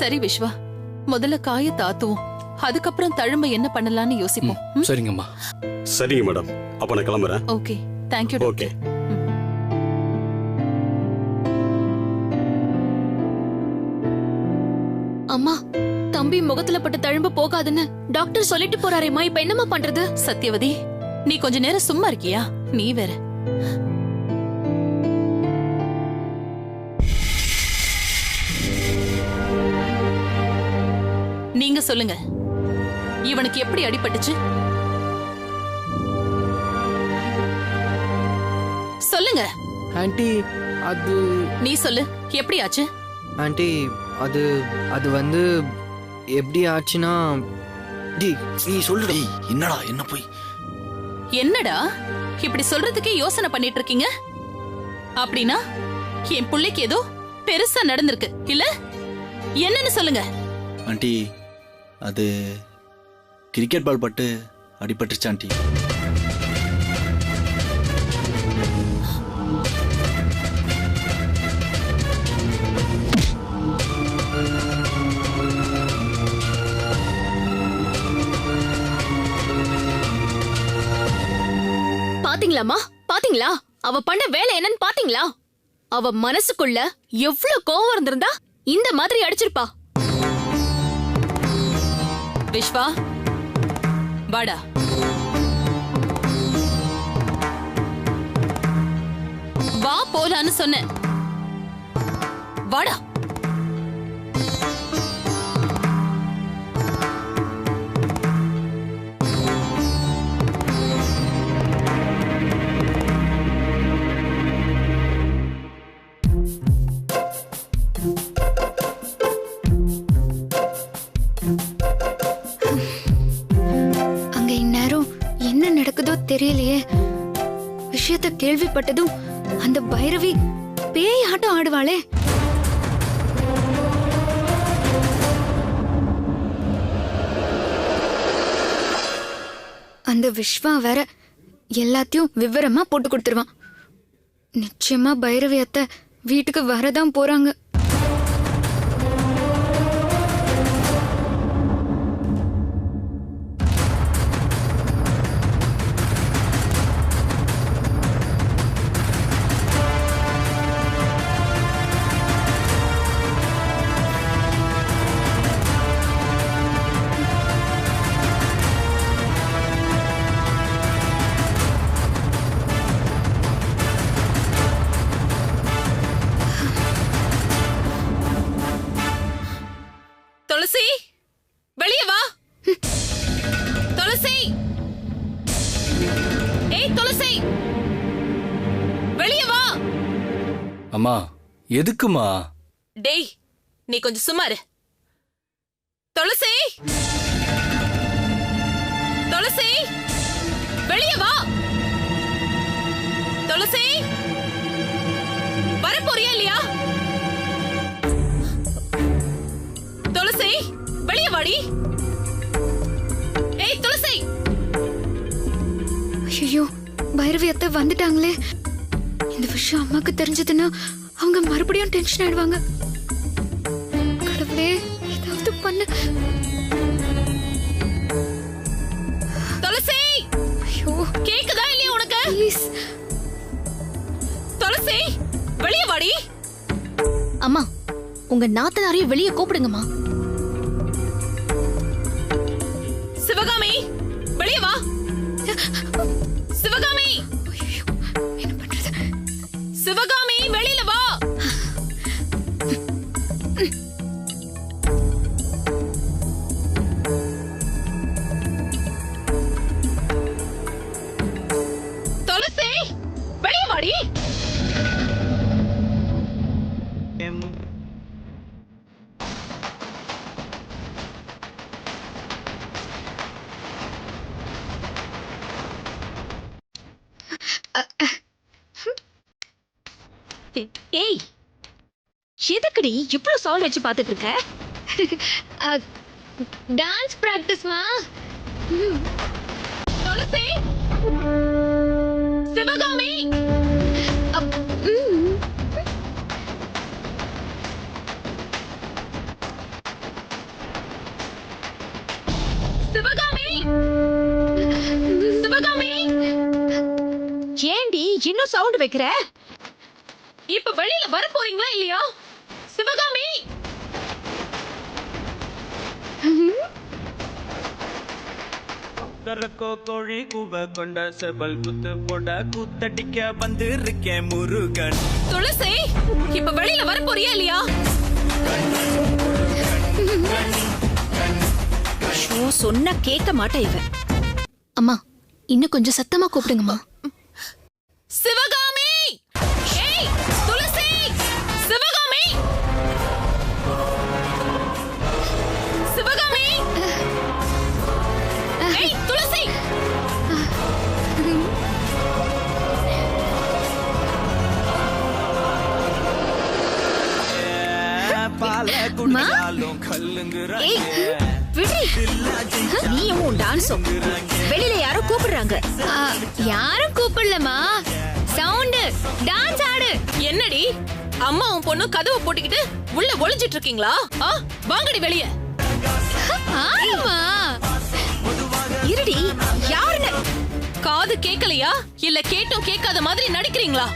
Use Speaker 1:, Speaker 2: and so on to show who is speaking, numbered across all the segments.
Speaker 1: சரி விஸ்வா, முதல்ல காயத்தை ஆத்துவோம், அதுக்கப்புறம் தழும்ப என்ன பண்ணலாம்னு யோசிப்போம்.
Speaker 2: சரிங்கம்மா.
Speaker 3: சரிங்க மேடம், அப்ப நான் கிளம்புறேன்.
Speaker 1: Okay, thank you.
Speaker 3: ஓகே.
Speaker 4: அம்மா, தம்பி முகத்துல பட்ட தழும்பு போகாதுன்னு டாக்டர் சொல்லிட்டு போறாரேம்மா, இப்ப என்னம்மா பண்றது?
Speaker 1: சத்யவதி, நீ கொஞ்ச நேரம் சும்மா இருக்கியா? நீ வேற. நீங்க சொல்லுங்க, இவனுக்கு எப்படி அடிபட்டுச்சு? சொல்லுங்க.
Speaker 5: ஆண்டி, அது
Speaker 1: நீ சொல்லு, எப்படி ஆச்சு?
Speaker 5: ஆண்டி, அது அது வந்து எப்படி ஆச்சுன்னா,
Speaker 2: நீ சொல்லுடி. என்னடா என்ன போய்?
Speaker 1: என்னடா இப்படி சொல்றதுக்கே யோசனை பண்ணிட்டு இருக்கீங்க? அப்படின்னா என் பிள்ளைக்கு ஏதோ பெருசா நடந்திருக்கு இல்ல? என்னன்னு சொல்லுங்க.
Speaker 2: ஆண்டி, அது கிரிக்கெட் பால் பட்டு அடிபட்டுருச்சு ஆண்டி.
Speaker 4: பாத்தீங்களாமா, பாத்தீங்களா அவ பண்ண வேலை என்னன்னு பாத்தீங்களா? அவ மனசுக்குள்ள எவ்வளவு கோவம் இருந்திருந்தா இந்த மாதிரி அடிச்சிருப்பா.
Speaker 1: விஸ்வா, வாடா. வா போலான்னு சொன்னேன். வாடா.
Speaker 6: அங்க இந்நேரம் என்ன நடக்குதோ தெரியலையே. விஷயத்த கேள்விப்பட்டதும் அந்த பைரவி பேய் ஆட்டம் ஆடுவாளே. அந்த விஸ்வா வேற எல்லாத்தையும் விவரமா போட்டு கொடுத்துருவான். நிச்சயமா பைரவி அத்தை வீட்டுக்கு வரதான் போறாங்க.
Speaker 1: துளசி, வெளியே வா. துளசி, ஏய் துளசி, வெளியே வா.
Speaker 2: அம்மா, எதுக்குமா?
Speaker 1: டேய், நீ கொஞ்சம் சும்மா இரு. துளசி, துளசி, வெளியே வா. துளசி, வர போறியா இல்லையா? துளசி, வெளியே வாடி. ஏய் துளசி.
Speaker 6: ஐயோ, பைரவி அத்தை வந்துட்டாங்களே. இந்த விஷயம் அம்மாக்கு தெரிஞ்சதுன்னா அவங்க மறுபடியும் டென்ஷன் ஆயிடுவாங்க. கடவுளே, ஏதாவது பண்ணு.
Speaker 1: துளசி,
Speaker 6: ஐயோ,
Speaker 1: கேக்குதா இல்லையா உனக்கு?
Speaker 6: ப்ளீஸ்.
Speaker 1: துளசி, வெளியே வாடி.
Speaker 4: அம்மா, உங்க நாத்தனாரையும் வெளியே கூப்பிடுங்கம்மா.
Speaker 1: சிவகாமி, வெளியே வா. சிவகாமி,
Speaker 6: என்ன பண்றது?
Speaker 1: சிவகாமி, வெளியில வா. துளசி, வெளியே வாடி.
Speaker 4: ஏய், எதுக்குடி இவ்வளவு சால் வச்சு பாத்துட்டு இருக்க?
Speaker 6: டான்ஸ் பிராக்டிஸ்மா.
Speaker 1: துளசி, சிவகாமி.
Speaker 4: சிவகாமி சிவகாமி
Speaker 7: ஏண்டி இன்னும் சவுண்ட் வைக்கிற?
Speaker 4: இப்ப வெளியில வர போறீங்களா இல்லையா? சிவகாமி
Speaker 8: கரக்கோ கோழி கூவ கொண்ட செபல் குத்து போட கூத்தடிக்க வந்து இருக்கேன் முருகன்.
Speaker 1: துளசி, இப்ப வெளியில வர போறியா இல்லையா?
Speaker 7: சொன்னா கேட்க மாட்டா இவ.
Speaker 4: அம்மா இன்னும் கொஞ்சம் சத்தமா கூப்பிடுங்கம்மா.
Speaker 1: சிவகாமி! ஏய், துளசி! சிவகாமி! சிவகாமி! ஏய், துளசி!
Speaker 8: பால குடிச்சாலும் கல்லுங்கிறாங்க.
Speaker 7: நீயும் உன் டான்ஸும் வெளியில யாரோ கூப்பிடுறாங்க.
Speaker 4: யாரும் கூப்பிடலமா, சவுண்ட் டான்ஸ் ஆடு.
Speaker 1: என்னடி அம்மாவும் பொண்ணும் கதவை போட்டுக்கிட்டு உள்ள ஒளிஞ்சிட்டு இருக்கீங்களா? வாங்கடி வெளிய.
Speaker 4: ஆடுமா
Speaker 7: இருடி, யாருன்னு
Speaker 1: காது கேட்கலையா இல்ல கேட்டும் கேட்காத மாதிரி நடிக்கிறீங்களா?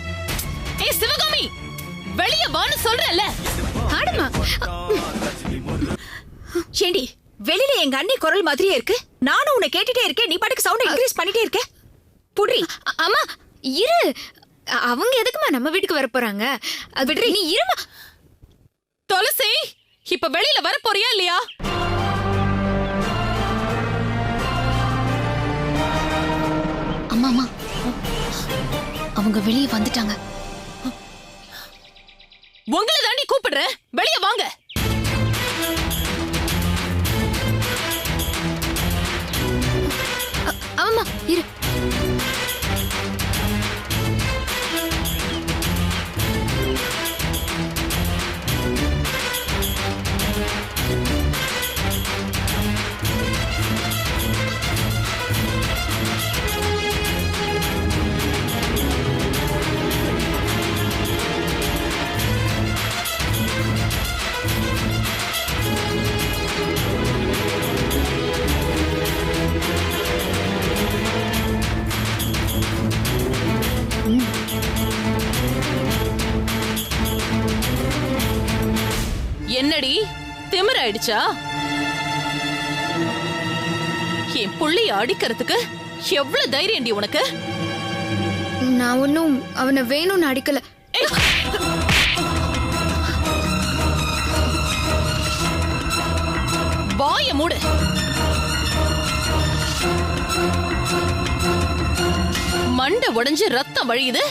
Speaker 1: ஏய் சிவகாமி, வெளிய வான்னு சொல்றேன்ல.
Speaker 4: ஆடுமா.
Speaker 7: ஏண்டி வெளியில எங்க அண்ணி குரல் மாதிரியே இருக்கு. நானும் உன்னை கேட்டுட்டே இருக்கேன், நீ பாட்டுக்கு சவுண்ட் இன்க்ரீஸ் பண்ணிட்டே இருக்க. புடி.
Speaker 4: அம்மா இரு, அவங்க எதுக்குமா நம்ம வீட்டுக்கு வர போறாங்க? அது விடுறி, நீ இருமா.
Speaker 1: துளசி, இப்ப வெளியில வர போறியா இல்லையா?
Speaker 4: அம்மா அம்மா, அவங்க வெளியே வந்துட்டாங்க.
Speaker 1: உங்களை தாண்டி கூப்பிடுறேன், வெளிய வாங்க.
Speaker 4: ஆமா இரு.
Speaker 1: என்னடி திமிராயிடுச்சா? என் புள்ளைய அடிக்கிறதுக்கு எவ்வளவு தைரியம்டி உனக்கு?
Speaker 6: நான் ஒன்னும் அவனை வேணும்னு அடிக்கல.
Speaker 1: வாய மூடு. மண்டை உடைஞ்சு ரத்தம் வழியுது,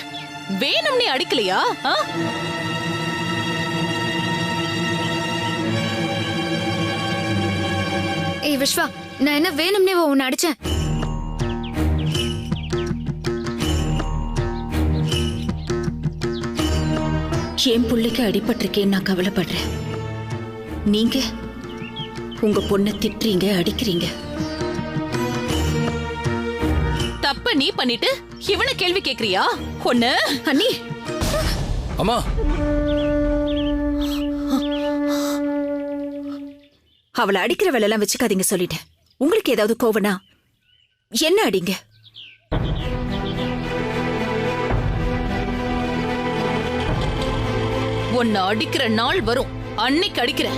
Speaker 1: வேணும்னே அடிக்கலையா?
Speaker 6: ஏய் விஸ்வா, நான் என்ன வேணும்னே உன்னை அடிச்சேன்?
Speaker 7: என் புள்ளைக்கு அடிபட்டிருக்கேன், நான் கவலைப்படுறேன். நீங்க உங்க பொண்ணை திட்டுறீங்க, அடிக்கிறீங்க.
Speaker 1: தப்ப நீ பண்ணிட்டு இவனை கேள்வி கேக்குறியா? ஒண்ணு
Speaker 7: அண்ணி,
Speaker 2: அம்மா
Speaker 7: அவளை அடிக்கிற வேலையெல்லாம் வச்சுக்காதீங்க சொல்லிட்டேன். உங்களுக்கு ஏதாவது கோவனா என்ன அடிங்க.
Speaker 1: உன்னை அடிக்கிற நாள் வரும், அன்னைக்கு அடிக்கிற.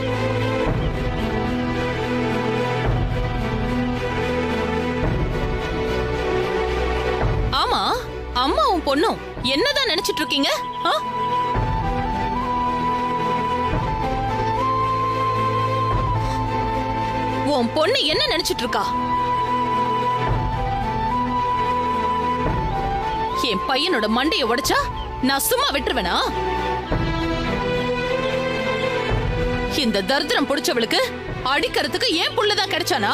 Speaker 1: ஆமா, அம்மாவும் பொண்ணும் என்னதான் நினைச்சிட்டு இருக்கீங்க? உன் பொண்ணு என்ன நினைச்சிட்டு இருக்கா? என் பையனோட மண்டைய உடைச்சா நான் சும்மா விட்டுருவேனா? இந்த தரித்திரம் புடிச்சவளுக்கு அடிக்கிறதுக்கு ஏன் புள்ளதான் கிடைச்சானா?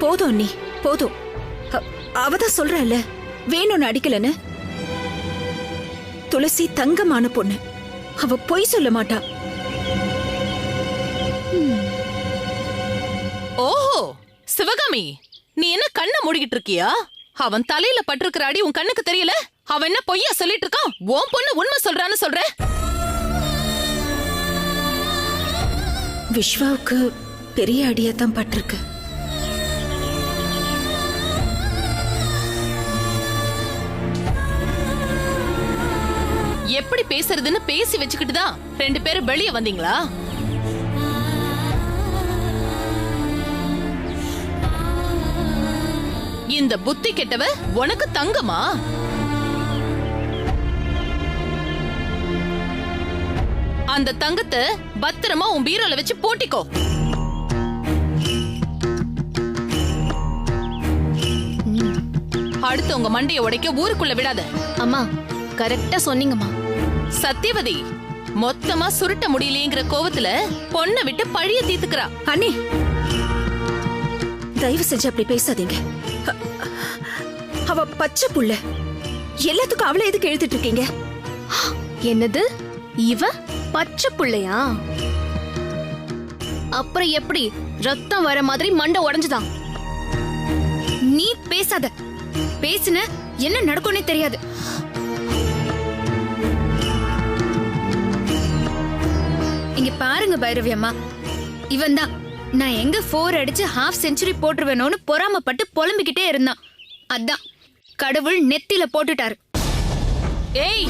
Speaker 7: போதும் அண்ணி, போதும். அவதான் சொல்றல வேணும்னு அடிக்கலன்னு. துளசி தங்கமான பொண்ணு, அவ பொய் சொல்ல மாட்டா.
Speaker 1: ஓஹோ சிவகாமி, நீ என்ன கண்ணை மூடிக்கிட்டு இருக்கியா? அவன் தலையில பட்டிருக்கிற அடி உன் கண்ணுக்கு தெரியல? அவன் என்ன பொய்யா சொல்லிட்டு இருக்கான்? உன் பொண்ணு உண்மை சொல்றான்னு சொல்ற?
Speaker 7: விஸ்வாவுக்கு பெரிய அடியா தான் பட்டிருக்கு.
Speaker 1: எப்படி பேசுறதுன்னு பேசி வச்சுக்கிட்டு தான் 2 பேரும் வெளியே வந்தீங்களா? இந்த புத்தி கெட்டவ உனக்கு தங்கமா? அந்த தங்கத்தை பத்திரமா உன் பீரோல வச்சு போட்டிக்கோ. அடுத்து உங்க மண்டைய உடைக்க ஊருக்குள்ள விடாத.
Speaker 4: அம்மா கரெக்டா சொன்னீங்கம்மா.
Speaker 1: சத்தியவதி மொத்தமா சுருட்ட முடியலையேங்கிற கோவத்துல பொண்ணை விட்டு பழிய தீத்துக்கிறா.
Speaker 7: அண்ணி, தயவு செஞ்சு அப்படி பேசாதீங்க. அவ பச்சை புள்ள. எல்லாத்துக்கும் அவளை எதுக்கு எழுதிட்டு இருக்கீங்க?
Speaker 4: என்னது? இவ பச்சை புள்ளையா? அப்புறம் எப்படி ரத்தம் வர மாதிரி மண்டை உடைஞ்சுதான்? நீ பேசாத. பேசுன என்ன நடக்கும்னே தெரியாது. இங்க பாருங்க பைரவி அம்மா, இவன் தான் நான் எங்க 4 அடிச்சு ½ செஞ்சுரி போட்டுருவேணும்னு பொறாமப்பட்டு புலம்பிக்கிட்டே இருந்தான். அதான் கடவுள் நெத்தில போட்டுட்டாரு.
Speaker 1: ஏய்,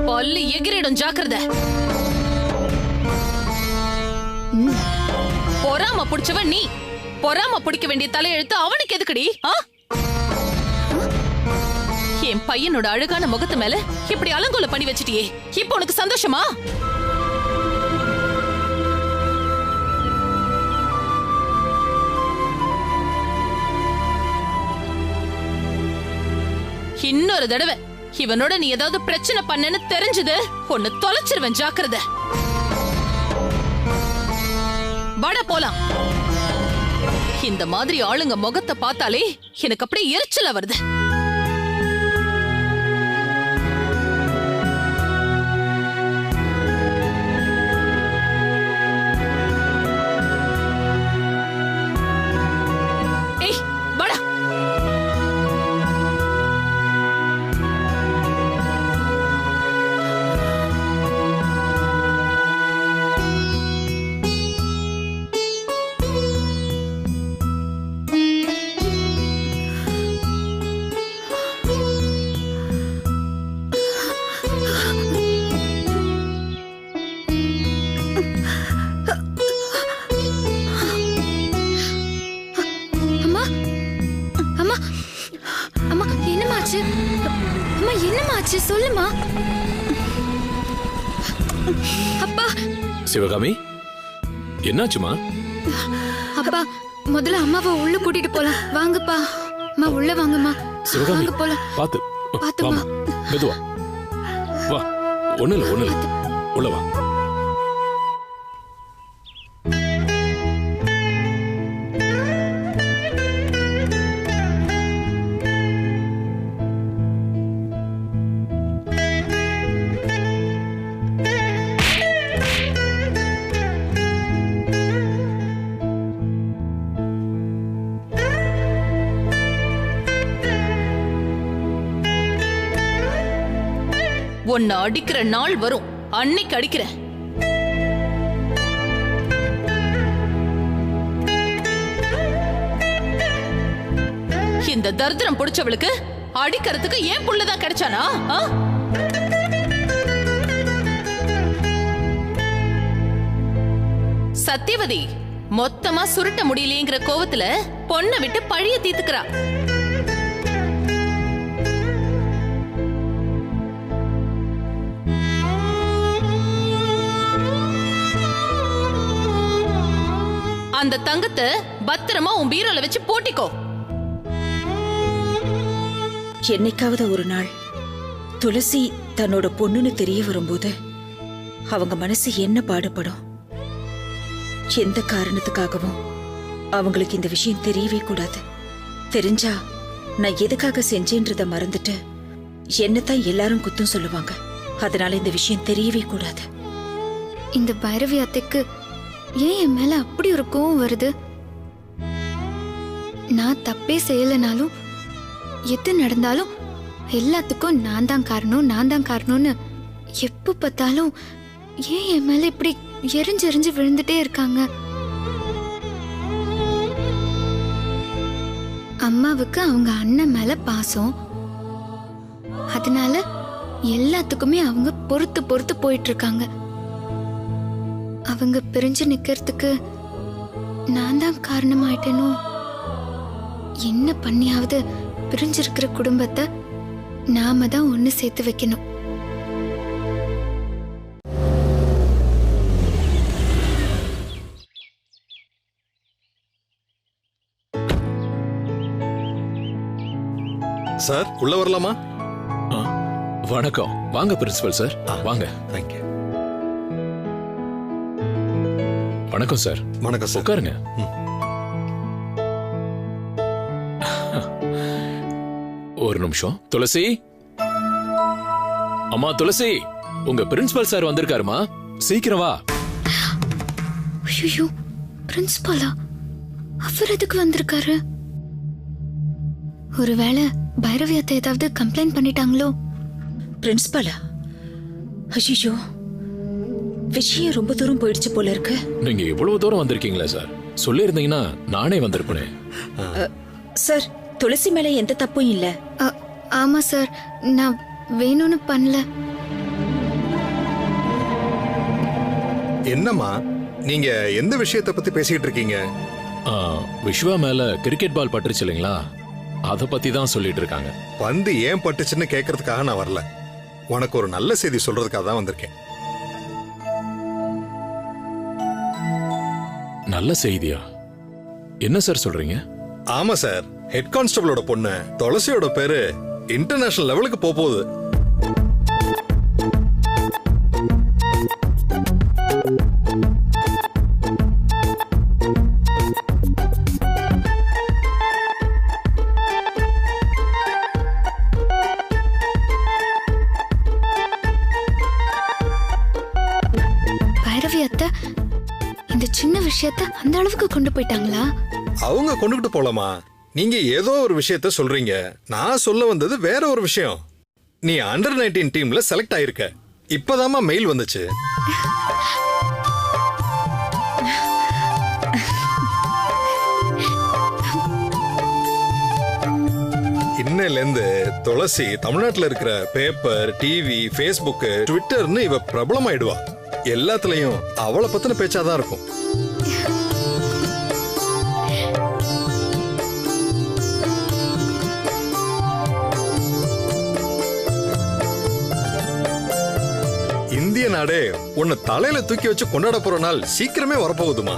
Speaker 1: பல்லு எகிரிடும், ஜாக்கிரதை. பொறாம புடிச்சவன் நீ. பொறாம பிடிக்க வேண்டிய தலையெழுத்து அவனுக்கு எதுக்குடி? என் பையனோட அழகான முகத்து மேல இப்படி அலங்கோல பண்ணி வச்சிட்டியே, இப்ப உனக்கு சந்தோஷமா? இன்னொரு தடவை இவனோட நீ ஏதாவது பிரச்சனை பண்ணன்னு தெரிஞ்சது ஒன்னு தொலைச்சிருவேன், ஜாக்கிரதை. வாடா போலாம். இந்த மாதிரி ஆளுங்க முகத்தை பார்த்தாலே எனக்கு அப்படியே எரிச்சலா வருது. ஏய், வாடா.
Speaker 6: என்னமாச்சு சொல்லுமா. அப்பா.
Speaker 9: சிவகாமி, என்னாச்சுமா?
Speaker 6: அப்பா, முதல்ல அம்மாவை உள்ள கூட்டிட்டு போலாம். வாங்கப்பா. அம்மா உள்ள வாங்கம்மா.
Speaker 9: சிவகாமி,
Speaker 6: வாங்க போலாம்.
Speaker 9: பாத்து
Speaker 6: பாத்துமா.
Speaker 9: மெதுவா வா. ஒண்ணு இல்ல உள்ள வா.
Speaker 1: உன்னை அடிக்கிற நாள் வரும், அன்னைக்கு அடிக்கிற. இந்த தரித்திரம் பிடிச்சவளுக்கு அடிக்கிறதுக்கு ஏன் புள்ளதான் கிடைச்சானா? சத்தியவதி மொத்தமா சுருட்ட முடியலையேங்கிற கோவத்துல பொண்ணை விட்டு பழிய தீத்துக்கிறா. அந்த தங்கத்தை பத்திரமா உன் பீரோல வச்சு போட்டிக்கோ.
Speaker 7: என்னைக்காவது ஒரு நாள் துளசி தன்னோட பொண்ணுன்னு தெரிய வரும்போது அவங்க மனசு என்ன பாடுபடும்? எந்த காரணத்துக்காகவும் அவங்களுக்கு இந்த விஷயம் தெரியவே கூடாது. தெரிஞ்சா நான் எதுக்காக செஞ்சேன்றத மறந்துட்டு என்னத்தான் எல்லாரும் குத்தம் சொல்லுவாங்க. அதனால இந்த விஷயம் தெரியவே கூடாது.
Speaker 6: இந்த பைரவி அத்தைக்கு ஏன் என் மேல அப்படி ஒரு கோவம் வருது? நான் தப்பே செய்யலனாலும் எது நடந்தாலும் எல்லாத்துக்கும் நான் தான் காரணம்னு எப்ப பார்த்தாலும் ஏன் என் மேல இப்படி எரிஞ்சு எரிஞ்சு விழுந்துட்டே இருக்காங்க. அம்மாவுக்கு அவங்க அண்ணன் மேல பாசம், அதனால எல்லாத்துக்குமே அவங்க பொறுத்து பொறுத்து போயிட்டு இருக்காங்க. அவங்க பிரிஞ்சு நிக்கிறதுக்கு நான் தான் காரணமாயிட்டேனோ? என்ன பண்ணியாவது பிரிஞ்சிருக்கிற குடும்பத்தை நாம தான் ஒண்ணு சேர்த்து வைக்கணும்.
Speaker 10: சார் உள்ள வரலாமா?
Speaker 9: வணக்கம். வாங்க பிரின்சிபல் சார், வாங்க.
Speaker 10: தேங்க்யூ.
Speaker 9: வணக்கம் சார்.
Speaker 10: வணக்கம் சார்.
Speaker 9: உட்காருங்க. ஒரு நிமிஷம். துளசி, அம்மா துளசி, உங்க பிரின்சிபல் சார் வந்திருக்காருமா, சீக்கிரம் வா.
Speaker 6: ஐயோ, பிரின்சிபாலா? அவர் எதுக்கு வந்திருக்காரு? ஒருவேளை பைரவி அத்தை ஏதாவது கம்ப்ளைண்ட் பண்ணிட்டாங்களோ?
Speaker 7: பிரின்சிபலா? ஐயோ, விஷயம் ரொம்ப தூரம் போயிடுச்சு போல இருக்கு.
Speaker 9: நீங்க இவ்வளவு தூரம் வந்திருக்கீங்களா சார்? சொல்லி இருந்தீங்கன்னா நானே வந்திருப்பேனே.
Speaker 7: சார், துளசி மேல எந்த தப்பும் இல்ல.
Speaker 6: ஆமா சார், நான் வேணும்னு பண்ணல.
Speaker 10: என்னம்மா நீங்க எந்த விஷயத்தை பத்தி பேசிட்டு இருக்கீங்க?
Speaker 9: விஸ்வா மேல கிரிக்கெட் பால் பட்டுருச்சு இல்லைங்களா, அத பத்தி தான் சொல்லிட்டு இருக்காங்க.
Speaker 10: பந்து ஏன் பட்டுச்சுன்னு கேட்கறதுக்காக நான் வரல, உனக்கு ஒரு நல்ல செய்தி சொல்றதுக்காக தான் வந்திருக்கேன்.
Speaker 9: நல்ல செய்தியா? என்ன சார் சொல்றீங்க?
Speaker 10: ஆமா சார், ஹெட் கான்ஸ்டபிளோட பொண்ணு துளசியோட பேரு இன்டர்நேஷனல் லெவலுக்கு போகுது.
Speaker 6: பைரவி அத்தை இந்த சின்ன விஷயத்தை அந்த அளவுக்கு கொண்டு போயிட்டாங்களா?
Speaker 10: அவங்க கொண்டுகிட்டு போலாமா? நீங்க ஏதோ ஒரு விஷயத்த சொல்றீங்க, நான் சொல்ல வந்தது வேற ஒரு விஷயம். நீ அண்டர் 19 டீம்ல செலக்ட் ஆயிருக்க. இப்பதாமா மெயில் வந்துச்சு. இன்னையில இருந்து துளசி தமிழ்நாட்டுல இருக்கிற பேப்பர், டிவி, ஃபேஸ்புக், ட்விட்டர்னு இவ பிரபலம் ஆயிடுவா. எல்லாத்துலயும் அவளை பத்தின பேச்சாதான் இருக்கும். இந்திய நாடே உன்னை தலையில தூக்கி வச்சு கொண்டாட போற நாள் சீக்கிரமே வரப்போகுதுமா.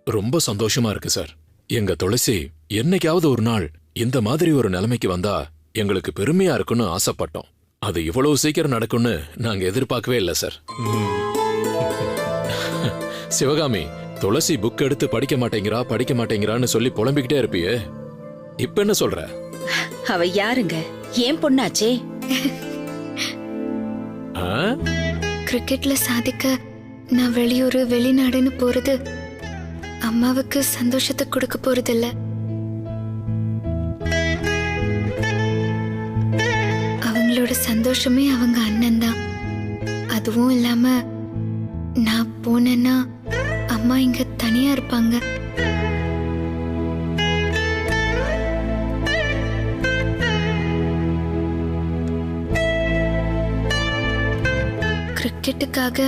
Speaker 9: ரொம்ப சந்தோஷமா இருக்கு சார். எங்க துளசி என்னைக்காவது ஒரு நாள் இந்த மாதிரி ஒரு நிலைமைக்கு வந்தா எங்களுக்கு பெருமையா இருக்குன்னு ஆசைப்பட்டோம். அது இவ்வளவு சீக்கிரம் நடக்கும்னு நாங்க எதிர்பார்க்கவே இல்லை சார். சிவகாமி, துளசி புக் எடுத்து படிக்க மாட்டேங்கிறான்னு சொல்லி புலம்பிக்கிட்டே இருப்பியே, இப்ப என்ன சொல்ற?
Speaker 7: அவ யாருங்க? ஏன் பொண்ணாச்சே.
Speaker 6: கிரிக்கெட்ல சாதிக்க நான் வெளியூரு வெளிநாடுன்னு போறது அம்மாவுக்கு சந்தோஷத்தை கொடுக்க போறதில்ல. அவங்களோட சந்தோஷமே அவங்க அண்ணன் தான். அதுவும் இல்லாம நான் போனேன்னா அம்மா இங்க தனியா இருப்பாங்க. கிரிக்கெட்டுக்காக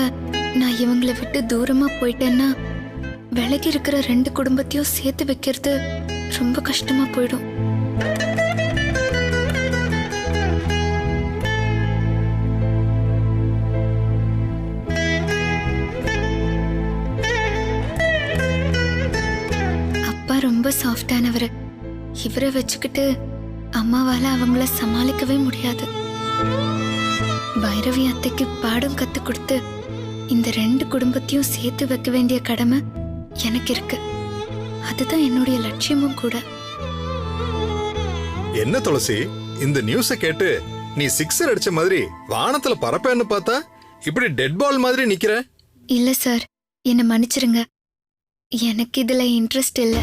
Speaker 6: நான் இவங்களை விட்டு தூரமா போயிட்டேன்னா விலகி இருக்கிற 2 குடும்பத்தையும் சேர்த்து வைக்கிறது ரொம்ப கஷ்டமா போயிடும். அப்பா ரொம்ப சாஃப்டானவர். இவரை வச்சுக்கிட்டு அம்மாவால அவங்கள சமாளிக்கவே முடியாது. பைரவி அத்தைக்கு பாடம் கத்து கொடுத்து இந்த 2 குடும்பத்தையும் சேர்த்து வைக்க வேண்டிய கடமை எனக்கு இருக்கு. அதுதான் என்னுடைய லட்சியமும் கூட.
Speaker 10: என்ன துளசி, இந்த நியூஸ கேட்டு நீ 6 அடிச்ச மாதிரி வானத்துல பறப்பேன்னு பார்த்தா இப்படி டெட் பால் மாதிரி நிக்கிற?
Speaker 6: இல்ல சார், என்ன மன்னிச்சிருங்க. எனக்கு இதுல இன்ட்ரெஸ்ட் இல்ல.